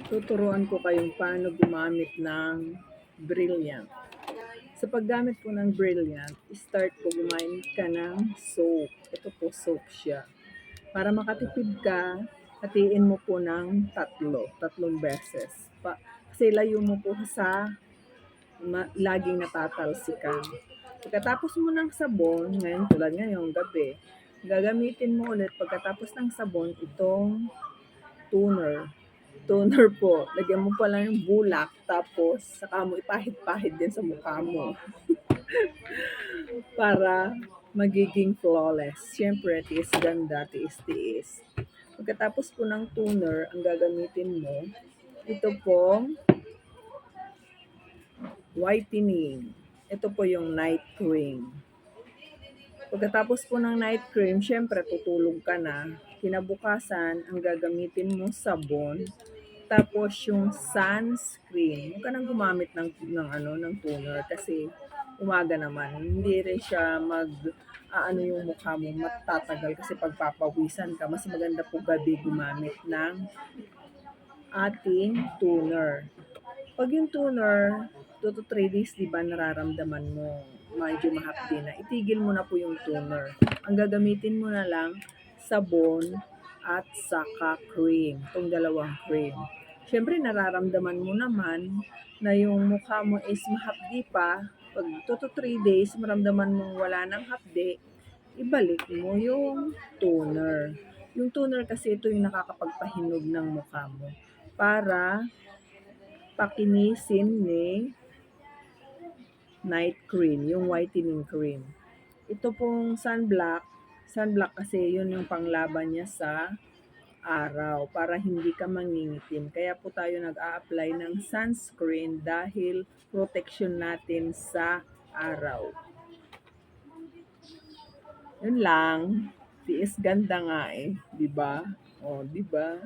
Tuturuan ko kayong paano gumamit ng Brilliant. Sa paggamit po ng Brilliant, start po gumamit ka ng soap. Ito po soap siya. Para makatipid ka, hatiin mo po ng tatlong beses. Kasi layo mo po sa laging natatalsikan. Pagkatapos mo ng sabon, ngayon tulad ngayong gabi, gagamitin mo ulit pagkatapos ng sabon itong toner. Toner po, lagyan mo pa lang yung bulak, tapos saka mo ipahid-pahid din sa mukha mo para magiging flawless. Siyempre, tiis ganda, tiis-tiis. Pagkatapos po ng toner, ang gagamitin mo, ito pong whitening. Ito po yung night cream. Pagkatapos po ng night cream, syempre tutulog ka na. Kinabukasan, ang gagamitin mo sabon. Tapos yung sunscreen. Huwag ka nang gumamit ng toner kasi umaga naman. Hindi rin siya yung mukha mo matatagal kasi pagpapawisan ka. Mas maganda po gabi gumamit ng ating toner. Pag yung toner, 2 to 3 days, di ba, nararamdaman mo medyo mahapdi na, itigil mo na po yung toner. Ang gagamitin mo na lang, sabon at saka cream. Itong dalawang cream. Siyempre, nararamdaman mo naman na yung mukha mo is mahapdi pa. Pag 2 to 3 days, maramdaman mong wala nang hapdi, ibalik mo yung toner. Yung toner kasi ito yung nakakapagpahinog ng mukha mo para pakinisin ni night cream, yung whitening cream. Ito pong sunblock kasi yun yung panglaban niya sa araw para hindi ka mangingitim. Kaya po tayo nag-a-apply ng sunscreen dahil protection natin sa araw. Yun lang. Tiis ganda nga eh, 'di ba? Oh, 'di ba?